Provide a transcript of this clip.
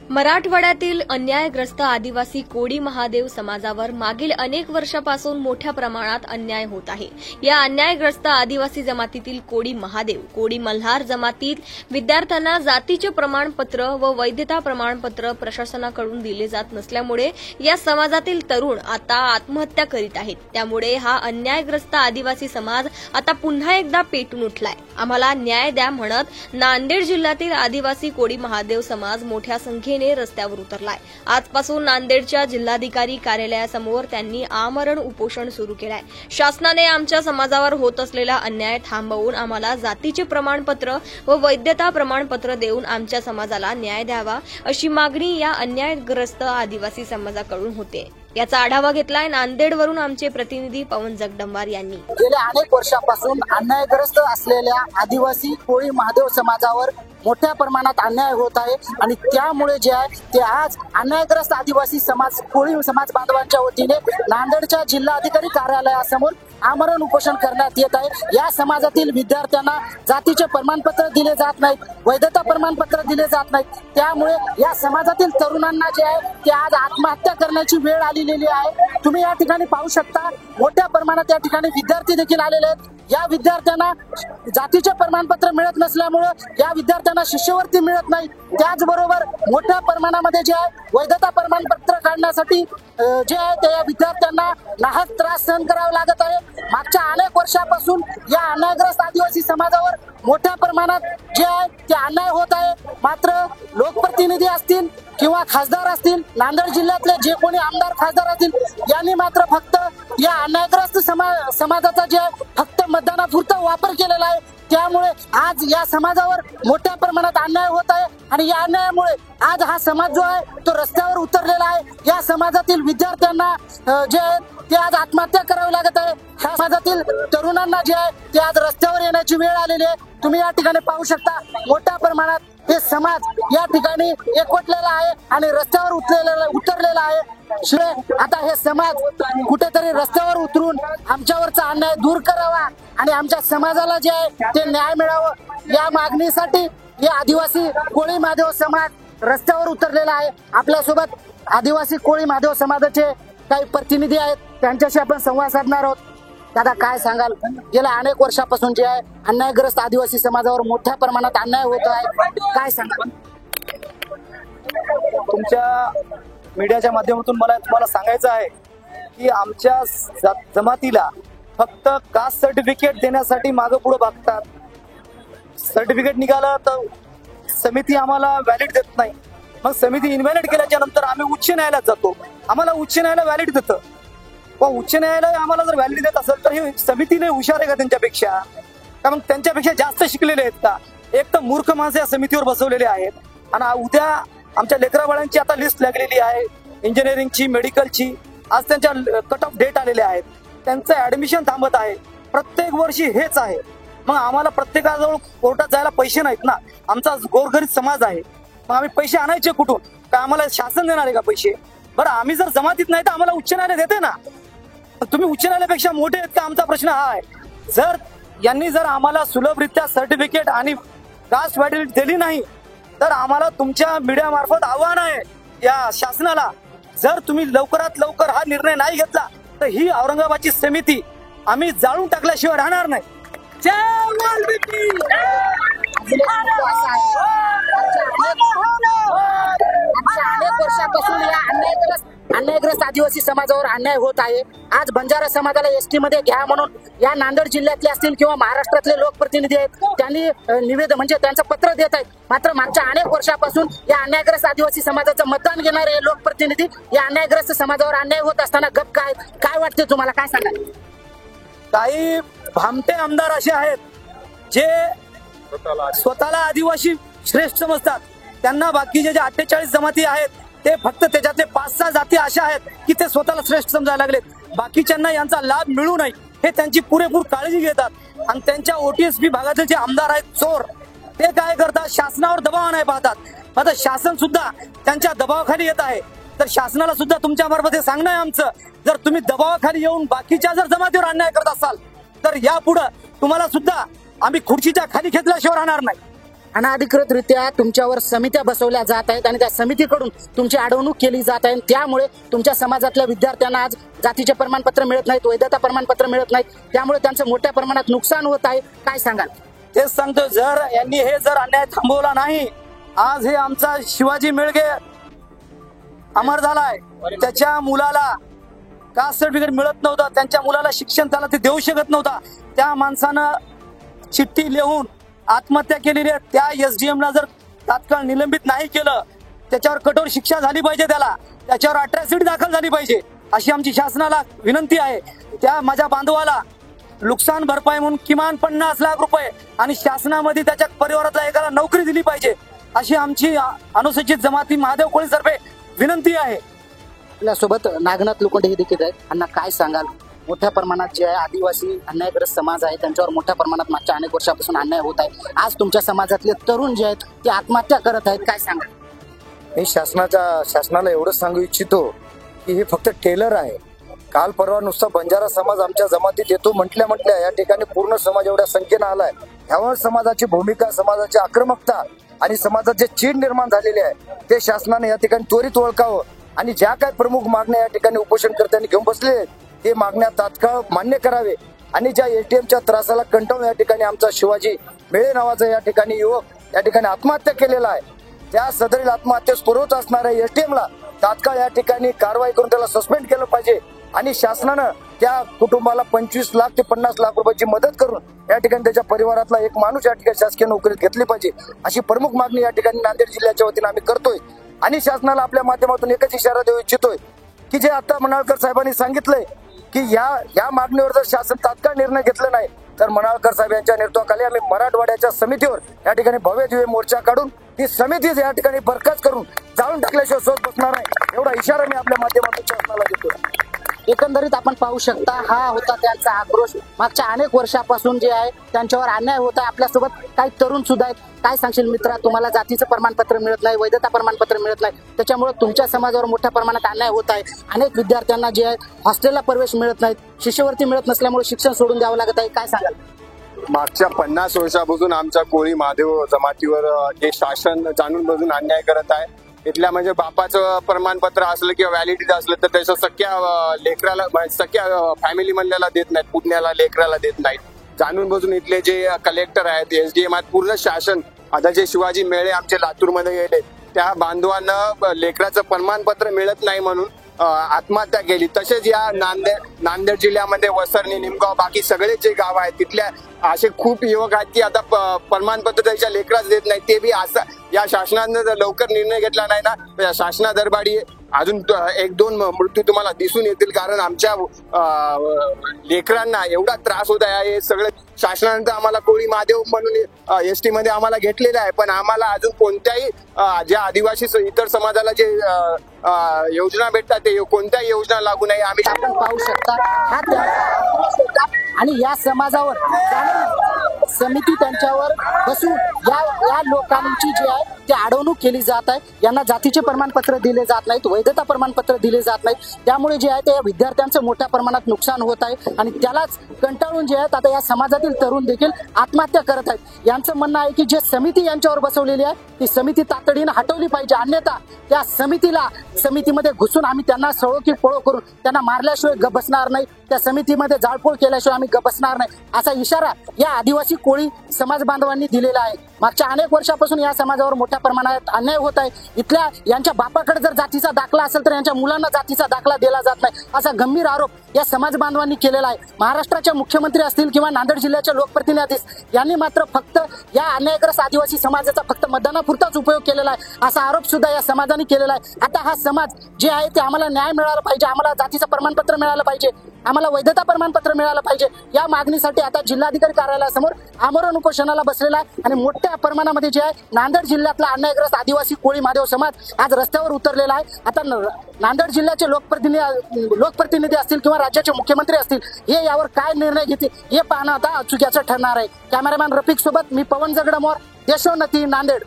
मराठवाड्यातील अन्यायग्रस्त आदिवासी कोळी महादेव समाजावर मागील अनेक वर्षापासून मोठ्या प्रमाणात अन्याय होत आहे। या अन्यायग्रस्त आदिवासी जमातीतील कोळी महादेव, कोळी मल्हार जमातीत विद्यार्थ्यांना जातीचे प्रमाणपत्र व वैधता प्रमाणपत्र प्रशासनाकडून दिले जात नसल्यामुळे या समाजातील तरुण आता आत्महत्या करीत आहेत। त्यामुळे हा अन्यायग्रस्त आदिवासी समाज आता पुन्हा एकदा पेटून उठलाय। आम्हाला न्याय द्या म्हणत नांदेड जिल्ह्यातील आदिवासी कोळी महादेव समाज मोठ्या संख्येने रस्त्यावर उतरलाय। आजपासून नांदेडच्या जिल्हाधिकारी कार्यालयासमोर त्यांनी आमरण उपोषण सुरू केलंय। शासनाने आमच्या समाजावर होत असलेला अन्याय थांबवून आम्हाला जातीचे प्रमाणपत्र व वैधता प्रमाणपत्र देऊन आमच्या समाजाला न्याय द्यावा अशी मागणी या अन्यायग्रस्त आदिवासी समाजाकडून होते। याचा आढावा घेतलाय नांदेडवरून आमचे प्रतिनिधी पवन जगदंबार यांनी। गेल्या अनेक वर्षापासून अन्यायग्रस्त असलेल्या आदिवासी कोळी महादेव समाजावर मोठ्या प्रमाणात अन्याय होत आहे आणि त्यामुळे जे आहे ते आज अन्यायग्रस्त आदिवासी समाज कोळी समाज बांधवांच्या वतीने नांदेडच्या जिल्हाधिकारी कार्यालयासमोर आमरण उपोषण करण्यात येत आहे। या समाजातील विद्यार्थ्यांना जातीचे प्रमाणपत्र दिले जात नाहीत, वैधता प्रमाणपत्र दिले जात नाहीत। त्यामुळे या समाजातील तरुणांना जे आहे ते आज आत्महत्या करण्याची वेळ आलेली आहे। तुम्ही या ठिकाणी पाहू शकता मोठ्या प्रमाणात या ठिकाणी विद्यार्थी देखील आलेले आहेत। या विद्यार्थ्यांना जातीचे प्रमाणपत्र मिळत नसल्यामुळे या विद्यार्थ्यांना शिष्यवृत्ती मिळत नाही। त्याचबरोबर मोठ्या प्रमाणामध्ये जे आहे वैधता प्रमाणपत्र काढण्यासाठी जे आहे ते या विद्यार्थ्यांना नाहक त्रास सहन करावा लागत आहे। मागच्या अनेक वर्षापासून या अन्यायग्रस्त आदिवासी समाजावर मोठ्या प्रमाणात जे आहे ते अन्याय होत आहे। मात्र लोकप्रतिनिधी असतील किंवा खासदार असतील, नांदेड जिल्ह्यातले जे कोणी आमदार खासदार असतील यांनी मात्र फक्त या अन्यायग्रस्त समाजाचा जे फक्त मतदानापुरता वापर केलेला आहे। त्यामुळे आज या समाजावर मोठ्या प्रमाणात अन्याय होत आहे आणि या अन्यायामुळे आज हा समाज जो आहे तो रस्त्यावर उतरलेला आहे। या समाजातील विद्यार्थ्यांना जे आहे ते आज आत्महत्या करावी लागत आहे। ह्या समाजातील तरुणांना जे आहे ते आज रस्त्यावर येण्याची वेळ आलेली आहे। तुम्ही या ठिकाणी पाहू शकता मोठ्या प्रमाणात हे समाज या ठिकाणी एकवटलेला आहे आणि रस्त्यावर उतरलेला आहे। शिवाय आता हे समाज कुठेतरी रस्त्यावर उतरून आमच्यावरचा अन्याय दूर करावा आणि आमच्या समाजाला जे आहे ते न्याय मिळावं या मागणीसाठी हे आदिवासी कोळी महादेव समाज रस्त्यावर उतरलेला आहे। आपल्यासोबत आदिवासी कोळी महादेव समाजाचे काही प्रतिनिधी आहेत, त्यांच्याशी आपण संवाद साधणार आहोत। दादा, काय सांगाल, गेल्या अनेक वर्षापासून जे आहे अन्यायग्रस्त आदिवासी समाजावर मोठ्या प्रमाणात अन्याय होत आहे, काय सांगाल? तुमच्या मीडियाच्या माध्यमातून मला तुम्हाला सांगायचं आहे की आमच्या जमातीला फक्त कास्ट सर्टिफिकेट देण्यासाठी मागं पुढे बघतात। सर्टिफिकेट निघालं तर समिती आम्हाला व्हॅलिड देत नाही। मग समिती इनव्हॅलिड केल्याच्या नंतर आम्ही उच्च न्यायालयात जातो, आम्हाला उच्च न्यायालय व्हॅलिड देतं। पण उच्च न्यायालय आम्हाला जर व्हॅलिड देत असेल तर ही समितीने हुशार आहे का त्यांच्यापेक्षा? का मग त्यांच्यापेक्षा जास्त शिकलेले आहेत का? एक तर मूर्ख माणसं या समितीवर बसवलेले आहेत आणि उद्या आमच्या लेकराबाळांची आता लिस्ट लागलेली आहे, इंजिनिअरिंगची, मेडिकलची। आज त्यांच्या कट ऑफ डेट आलेले आहेत, त्यांचं ऍडमिशन थांबत आहे। प्रत्येक वर्षी हेच आहे। मग आम्हाला प्रत्येकाजवळ कोर्टात जायला पैसे नाहीत ना, आमचा गोरगरीब समाज आहे। मग आम्ही पैसे आणायचे कुठून? का आम्हाला शासन देणार आहे का पैसे? बरं, आम्ही जर जमातीत नाही तर आम्हाला उच्च न्यायालय देते ना। तुम्ही उच्च न्यायालयापेक्षा मोठे आहेत का? आमचा प्रश्न हा आहे। जर आम्हाला सुलभरित्या सर्टिफिकेट आणि कास्ट व्हॅलिडिटी दिली नाही तर आम्हाला तुमच्या मीडिया मार्फत आव्हान आहे या शासनाला, जर तुम्ही लवकरात लवकर हा निर्णय नाही घेतला तर ही औरंगाबादची समिती आम्ही जाळून टाकल्याशिवाय राहणार नाही। अनेक वर्षापासून या अन्यायग्रस्त आदिवासी समाजावर अन्याय होत आहे। आज बंजारा समाजाला एसटी मध्ये घ्या म्हणून या नांदेड जिल्ह्यातले असतील किंवा महाराष्ट्रातले लोकप्रतिनिधी आहेत त्यांनी निवेदन म्हणजे त्यांचं पत्र देत आहेत। मात्र मागच्या अनेक वर्षापासून या अन्यायग्रस्त आदिवासी समाजाचं मतदान घेणारे लोकप्रतिनिधी या अन्यायग्रस्त समाजावर अन्याय होत असताना गप काय वाटते तुम्हाला, काय सांगाल? काही भामटे आमदार असे आहेत जे स्वतःला आदिवासी श्रेष्ठ समजतात। त्यांना बाकीचे जे 48 जमाती आहेत ते फक्त त्याच्यातले 5-6 जाती अशा आहेत की ते स्वतःला श्रेष्ठ समजायला लागलेत। बाकीच्यांना यांचा लाभ मिळू नये हे त्यांची पुरेपूर काळजी घेतात आणि त्यांच्या OTSP भागातील जे आमदार आहेत चोर, ते काय करतात, शासनावर दबाव नाही पाहतात। आता शासन सुद्धा त्यांच्या दबावाखाली येत आहे। तर शासनाला सुद्धा तुमच्या मार्फत हे सांगणं आहे आमचं, जर तुम्ही दबावाखाली येऊन बाकीच्या जर जमातीवर अन्याय करत असाल तर यापुढे तुम्हाला सुद्धा आम्ही खुर्चीच्या खाली खेचल्याशिवाय राहणार नाही। अनधिकृतरित्या तुमच्यावर समित्या बसवल्या जात आहेत आणि त्या समितीकडून तुमची अडवणूक केली जात आहे. त्यामुळे तुमच्या समाजातल्या विद्यार्थ्यांना आज जातीचे प्रमाणपत्र मिळत नाहीत, वैधता प्रमाणपत्र मिळत नाहीत. त्यामुळे त्यांचं मोठ्या प्रमाणात नुकसान होत आहे. काय सांगाल? तेच सांगतो, जर यांनी हे जर अन्याय थांबवला नाही, आज हे आमचा शिवाजी मेळगे अमर झालाय. त्याच्या मुलाला कास्ट सर्टिफिकेट मिळत नव्हतं, त्यांच्या मुलाला शिक्षण त्याला ते देऊ शकत नव्हता. त्या माणसानं चिठ्ठी लिहून आत्महत्या केलेली आहे. त्या SDM ला जर तात्काळ निलंबित नाही केलं, त्याच्यावर कठोर शिक्षा झाली पाहिजे, त्याच्यावर अट्रॅसिटी दाखल झाली पाहिजे, अशी आमची शासनाला विनंती आहे. त्या माझ्या बांधवाला नुकसान भरपाई म्हणून किमान 50 लाख रुपये आणि शासनामध्ये त्याच्या परिवारातल्या एकाला नोकरी दिली पाहिजे, अशी आमची अनुसूचित जमाती महादेव कोळीतर्फे विनंती आहे. आपल्यासोबत नागनाथ लोखंडे हे देखील आहेत. यांना काय सांगाल? मोठ्या प्रमाणात जे आहे आदिवासी अन्यायग्रस्त समाज आहे, त्यांच्यावर मोठ्या प्रमाणात मागच्या अनेक वर्षापासून अन्याय होत आहे. आज तुमच्या समाजातले तरुण जे आहेत ते आत्महत्या करत आहेत. काय सांगाल? मी शासनाला एवढंच सांगू इच्छितो की हे फक्त टेलर आहे. काल परवा नुसता बंजारा समाज आमच्या जमातीत येतो म्हटल्या या ठिकाणी पूर्ण समाज एवढ्या संख्येनं आलाय. ह्यावर समाजाची भूमिका, समाजाची आक्रमकता आणि समाजात जे चीड निर्माण झालेले आहे ते शासनाने या ठिकाणी त्वरित ओळखावं आणि ज्या काही प्रमुख मागण्या या ठिकाणी उपोषणकर्त्यांनी घेऊन बसले ते मागण्या तात्काळ मान्य करावे आणि ज्या SDMच्या त्रासाला कंटाळून या ठिकाणी आमचा शिवाजी मेळे नावाचा या ठिकाणी युवक या ठिकाणी आत्महत्या केलेला आहे, त्या सदरील आत्महत्येस पुरवत असणाऱ्या SDMला तात्काळ या ठिकाणी कारवाई करून त्याला सस्पेंड केलं पाहिजे आणि शासनानं त्या कुटुंबाला 25 लाख ते 50 लाख रुपयाची मदत करून या ठिकाणी त्याच्या परिवारातला एक माणूस या ठिकाणी शासकीय नोकरीत घेतली पाहिजे, अशी प्रमुख मागणी या ठिकाणी नांदेड जिल्ह्याच्या वतीने आम्ही करतोय. आणि शासनाला आपल्या माध्यमातून एकच इशारा देऊ इच्छितोय की जे आता मनाळकर साहेबांनी सांगितलंय की या मागणीवर जर शासन तात्काळ निर्णय घेतला नाही तर मनाळकर साहेब यांच्या नेतृत्वाखाली आम्ही मराठवाड्याच्या समितीवर या ठिकाणी भव्य दिव्य मोर्चा काढून ती समितीच या ठिकाणी बरखास्त करून जाळून टाकल्याशिवाय सोच बसणार नाही, एवढा इशारा मी आपल्या माध्यमातून शासनाला देतो. एकंदरीत आपण पाहू शकता, हा होता त्यांचा आक्रोश. मागच्या अनेक वर्षापासून जे आहे त्यांच्यावर अन्याय होत आहे. आपल्यासोबत काही तरुण सुद्धा आहेत. काय सांगशील मित्रा? तुम्हाला जातीचं प्रमाणपत्र मिळत नाही, वैधता प्रमाणपत्र मिळत नाही, त्याच्यामुळे तुमच्या समाजावर मोठ्या प्रमाणात अन्याय होत आहे. अनेक विद्यार्थ्यांना जे आहे हॉस्टेलला प्रवेश मिळत नाहीत, शिष्यवृत्ती मिळत नसल्यामुळे शिक्षण सोडून द्यावं लागत आहे. काय सांगाल? मागच्या 50 वर्षापासून आमच्या कोळी महादेव जमातीवर हे शासन जाणून बुजून अन्याय करत आहे. इथल्या म्हणजे बापाचं प्रमाणपत्र असलं किंवा व्हॅलिडिटी असलं तर त्याचं सख्या लेकराला, सख्या फॅमिली मधल्याला देत नाहीत, पुतण्याला लेकराला देत नाहीत. जाणून बुजून इथले जे कलेक्टर आहेत, SDM आहेत, पूर्ण शासन, आता जे शिवाजी मेळे आमचे लातूरमध्ये गेले त्या बांधवांना लेकराचं प्रमाणपत्र मिळत नाही म्हणून आत्महत्या केली. तसेच या नांदेड जिल्ह्यामध्ये वसरणी, निमगाव, बाकी सगळे जे गाव आहेत तिथल्या असे खूप युवक आहेत की आता प्रमाणपत्र त्याच्या लेकराच देत नाही. ते बी असं या शासनानं जर लवकर निर्णय घेतला नाही ना, या शासना दरबारी अजून 1-2 मृत्यू तुम्हाला दिसून येतील. कारण आमच्या लेकरांना एवढा त्रास होत आहे. हे सगळं शासनानंतर आम्हाला कोळी महादेव म्हणून ST मध्ये आम्हाला घेतलेलं आहे, पण आम्हाला अजून कोणत्याही ज्या आदिवासी इतर समाजाला जे योजना भेटतात ते कोणत्याही योजना लागू नाही. आम्ही आपण पाहू शकता हा त्या आणि या समाजावर समिती त्यांच्यावर बसून या लोकांची जी आहे ती अडवणूक केली जात आहे. यांना जातीचे प्रमाणपत्र दिले जात नाहीत, वैधता प्रमाणपत्र दिले जात नाहीत. त्यामुळे जे आहे ते विद्यार्थ्यांचं मोठ्या प्रमाणात नुकसान होत आहे आणि त्यालाच कंटाळून जे आहेत आता या समाजातील तरुण देखील आत्महत्या करत आहेत. यांचं म्हणणं आहे की जे समिती यांच्यावर बसवलेली आहे ती समिती तातडीनं हटवली पाहिजे, अन्यथा त्या समितीमध्ये घुसून आम्ही त्यांना सळो की पळो करून त्यांना मारल्याशिवाय गप बसणार नाही, त्या समितीमध्ये जाळपोळ केल्याशिवाय आम्ही गप बसणार नाही, असा इशारा या आदिवासी कोळी समाज बांधवांनी दिलेला आहे. मागच्या अनेक वर्षापासून या समाजावर मोठ्या प्रमाणात अन्याय होत आहे. इथल्या यांच्या बापाकडे जर जातीचा दाखला असेल तर यांच्या मुलांना जातीचा दाखला दिला जात नाही, असा गंभीर आरोप या समाज बांधवांनी केलेला आहे. महाराष्ट्राचे मुख्यमंत्री असतील किंवा नांदेड जिल्ह्याचे लोकप्रतिनिधी यांनी मात्र फक्त या अन्यायग्रस्त आदिवासी समाजाचा फक्त मतदानापुरताच उपयोग केलेला आहे, असा आरोप सुद्धा या समाजाने केलेला आहे. आता हा समाज जे आहे ते आम्हाला न्याय मिळाला पाहिजे, आम्हाला जातीचं प्रमाणपत्र मिळालं पाहिजे, आम्हाला वैधता प्रमाणपत्र मिळालं पाहिजे, या मागणीसाठी आता जिल्हाधिकारी कार्यालयासमोर आमरण उपोषणाला बसलेला आहे. आणि मोठ्या प्रमाणामध्ये जे आहे नांदेड जिल्ह्यातला अन्यायग्रस्त आदिवासी कोळी महादेव समाज आज रस्त्यावर उतरलेला आहे. आता नांदेड जिल्ह्याचे लोकप्रतिनिधी असतील किंवा राज्याचे मुख्यमंत्री असतील हे यावर काय निर्णय घेतील हे पाहणं आता चुकीचं ठरणार आहे. कॅमेरामॅन रफिक सोबत मी पवन जगडमोर, यशोन्नती, नांदेड.